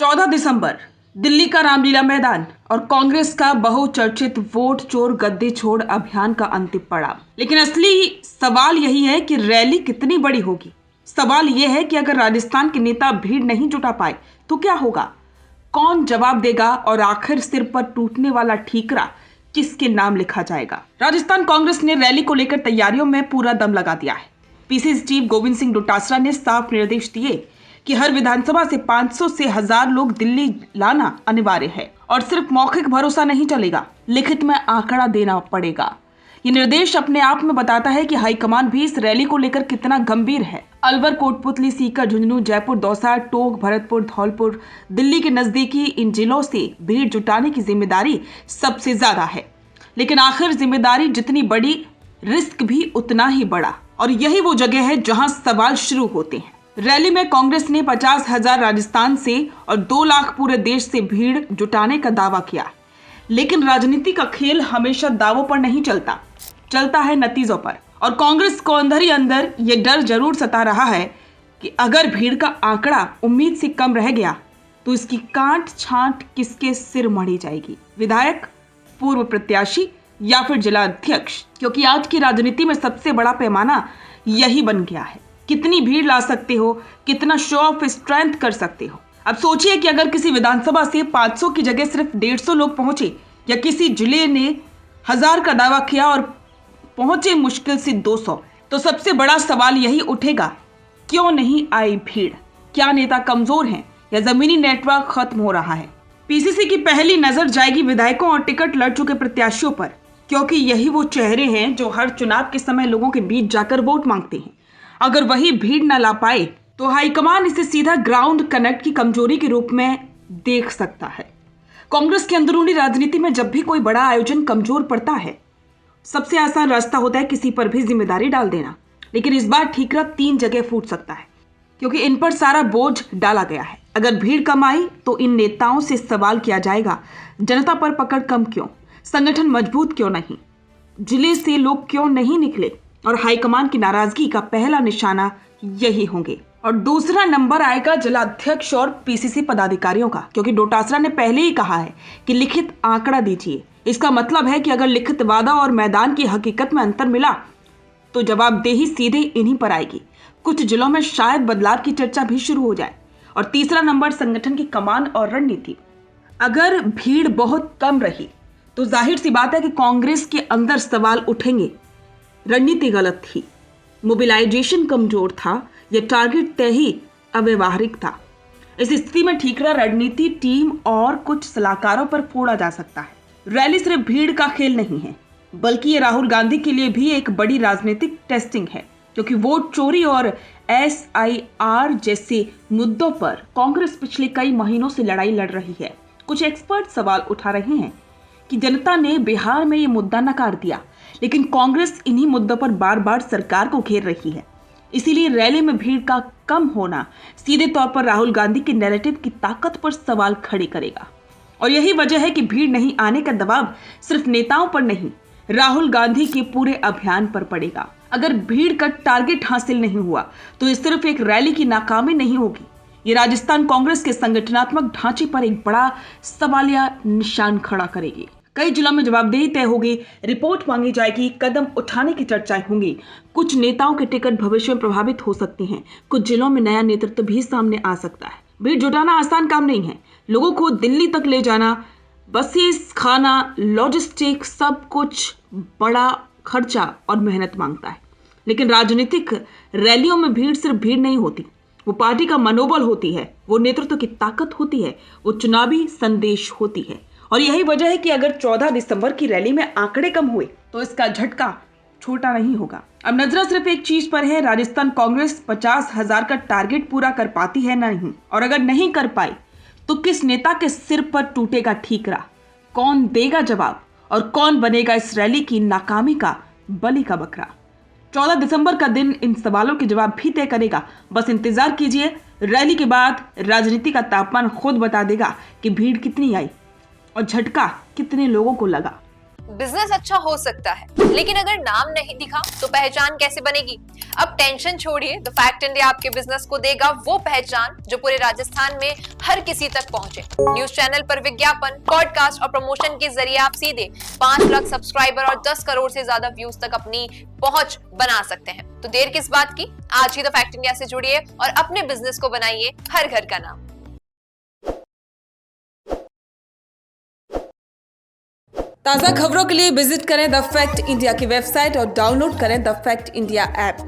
14 दिसंबर दिल्ली का रामलीला मैदान और कांग्रेस का बहुचर्चित वोट चोर गद्दे छोड़ अभियान का अंतिम पड़ाव। लेकिन असली सवाल यही है कि रैली कितनी बड़ी होगी। सवाल यह है कि अगर राजस्थान के नेता भीड़ नहीं जुटा पाए तो क्या होगा, कौन जवाब देगा और आखिर सिर पर टूटने वाला ठीकरा किसके नाम लिखा जाएगा। राजस्थान कांग्रेस ने रैली को लेकर तैयारियों में पूरा दम लगा दिया है। पीसीसी चीफ गोविंद सिंह डोटासरा ने साफ निर्देश दिए कि हर विधानसभा से 500 से 1000 लोग दिल्ली लाना अनिवार्य है और सिर्फ मौखिक भरोसा नहीं चलेगा, लिखित में आंकड़ा देना पड़ेगा। ये निर्देश अपने आप में बताता है कि हाईकमान भी इस रैली को लेकर कितना गंभीर है। अलवर, कोटपुतली, सीकर, झुंझुनू, जयपुर, दौसा, टोंक, भरतपुर, धौलपुर, दिल्ली के नजदीकी इन जिलों से भीड़ जुटाने की जिम्मेदारी सबसे ज्यादा है। लेकिन आखिर जिम्मेदारी जितनी बड़ी, रिस्क भी उतना ही बड़ा, और यही वो जगह है जहां सवाल शुरू होते हैं। रैली में कांग्रेस ने 50,000 राजस्थान से और 2 लाख पूरे देश से भीड़ जुटाने का दावा किया। लेकिन राजनीति का खेल हमेशा दावों पर नहीं चलता है नतीजों पर। और कांग्रेस को अंदर ही अंदर ये डर जरूर सता रहा है कि अगर भीड़ का आंकड़ा उम्मीद से कम रह गया तो इसकी कांट छांट किसके सिर मढ़ी जाएगी, विधायक, पूर्व प्रत्याशी या फिर जिला अध्यक्ष। क्योंकि आज की राजनीति में सबसे बड़ा पैमाना यही बन गया है। कितनी भीड़ ला सकते हो, कितना शो ऑफ स्ट्रेंथ कर सकते हो। अब सोचिए कि अगर किसी विधानसभा से 500 की जगह सिर्फ 150 लोग पहुंचे, या किसी जिले ने 1000 का दावा किया और पहुंचे मुश्किल से 200, तो सबसे बड़ा सवाल यही उठेगा, क्यों नहीं आई भीड़? क्या नेता कमजोर हैं या जमीनी नेटवर्क खत्म हो रहा है? पीसीसी की पहली नजर जाएगी विधायकों और टिकट लड़ चुके प्रत्याशियों पर, क्योंकि यही वो चेहरे हैं जो हर चुनाव के समय लोगों के बीच जाकर वोट मांगते हैं। अगर वही भीड़ न ला पाए तो हाईकमान इसे सीधा ग्राउंड कनेक्ट की कमजोरी के रूप में देख सकता है। कांग्रेस की अंदरूनी राजनीति में जब भी कोई बड़ा आयोजन कमजोर पड़ता है, सबसे आसान रास्ता होता है किसी पर भी जिम्मेदारी डाल देना। लेकिन इस बार ठीकरा 3 जगह फूट सकता है, क्योंकि इन पर सारा बोझ डाला गया है। अगर भीड़ कम आई तो इन नेताओं से सवाल किया जाएगा, जनता पर पकड़ कम क्यों, संगठन मजबूत क्यों नहीं, जिले से लोग क्यों नहीं निकले? और हाईकमान की नाराजगी का पहला निशाना यही होंगे। और दूसरा नंबर आएगा जिलाध्यक्ष और पीसीसी पदाधिकारियों का, क्योंकि डोटासरा ने पहले ही कहा है कि लिखित आंकड़ा दीजिए। इसका मतलब है कि अगर लिखित वादा और मैदान की हकीकत में अंतर मिला तो जवाबदेही सीधे इन्हीं पर आएगी। कुछ जिलों में शायद बदलाव की चर्चा भी शुरू हो जाए। और तीसरा नंबर संगठन की कमान और रणनीति। अगर भीड़ बहुत कम रही तो जाहिर सी बात है कि कांग्रेस के अंदर सवाल उठेंगे, रणनीति गलत थी, मोबिलाइजेशन कमजोर था, यह टारगेट तय ही अव्यवहारिक था। इस स्थिति में ठीकरा रणनीति टीम और कुछ सलाहकारों पर फोड़ा जा सकता है। रैली सिर्फ भीड़ का खेल नहीं है, बल्कि ये राहुल गांधी के लिए भी एक बड़ी राजनीतिक टेस्टिंग है, क्योंकि वोट चोरी और SIR जैसे मुद्दों पर कांग्रेस पिछले कई महीनों से लड़ाई लड़ रही है। कुछ एक्सपर्ट सवाल उठा रहे हैं कि जनता ने बिहार में ये मुद्दा नकार दिया, लेकिन कांग्रेस इन्हीं मुद्दों पर बार बार सरकार को घेर रही है। इसीलिए रैली में भीड़ का कम होना सीधे तौर पर राहुल गांधी के नैरेटिव की ताकत पर सवाल खड़े करेगा। और यही वजह है कि भीड़ नहीं आने का दबाव सिर्फ नेताओं पर नहीं, राहुल गांधी के पूरे अभियान पर पड़ेगा। अगर भीड़ का टारगेट हासिल नहीं हुआ तो ये सिर्फ एक रैली की नाकामी नहीं होगी, ये राजस्थान कांग्रेस के संगठनात्मक ढांचे पर एक बड़ा सवालिया निशान खड़ा करेगी। कई जिलों में जवाबदेही तय होगी, रिपोर्ट मांगी जाएगी, कदम उठाने की चर्चाएं होंगी। कुछ नेताओं के टिकट भविष्य में प्रभावित हो सकते हैं, कुछ जिलों में नया नेतृत्व भी सामने आ सकता है। भीड़ जुटाना आसान काम नहीं है। लोगों को दिल्ली तक ले जाना, बसेस, खाना, लॉजिस्टिक, सब कुछ बड़ा खर्चा और मेहनत मांगता है। लेकिन राजनीतिक रैलियों में भीड़ सिर्फ भीड़ नहीं होती, वो पार्टी का मनोबल होती है, वो नेतृत्व की ताकत होती है, वो चुनावी संदेश होती है। और यही वजह है कि अगर 14 दिसंबर की रैली में आंकड़े कम हुए तो इसका झटका छोटा नहीं होगा। अब नजर सिर्फ एक चीज पर है, राजस्थान कांग्रेस 50,000 का टारगेट पूरा कर पाती है ना नहीं, और अगर नहीं कर पाई तो किस नेता के सिर पर टूटेगा ठीकरा, कौन देगा जवाब, और कौन बनेगा इस रैली की नाकामी का बलि का बकरा। 14 दिसंबर का दिन इन सवालों के जवाब भी तय करेगा। बस इंतजार कीजिए, रैली के बाद राजनीति का तापमान खुद बता देगा कि भीड़ कितनी आई और झटका कितने लोगों को लगा। बिजनेस अच्छा हो सकता है, लेकिन अगर नाम नहीं दिखा तो पहचान कैसे बनेगी? अब टेंशन छोड़िए, द फैक्ट इंडिया आपके बिजनेस को देगा वो पहचान जो पूरे राजस्थान में हर किसी तक पहुंचे। न्यूज चैनल पर विज्ञापन, पॉडकास्ट और प्रमोशन के जरिए आप सीधे 5 लाख सब्सक्राइबर और 10 करोड़ से ज्यादा व्यूज तक अपनी पहुंच बना सकते हैं। तो देर किस बात की, आज ही द फैक्ट इंडिया से जुड़िए और अपने बिजनेस को बनाइए हर घर का नाम। ताज़ा खबरों के लिए विजिट करें द फैक्ट इंडिया की वेबसाइट और डाउनलोड करें द फैक्ट इंडिया ऐप।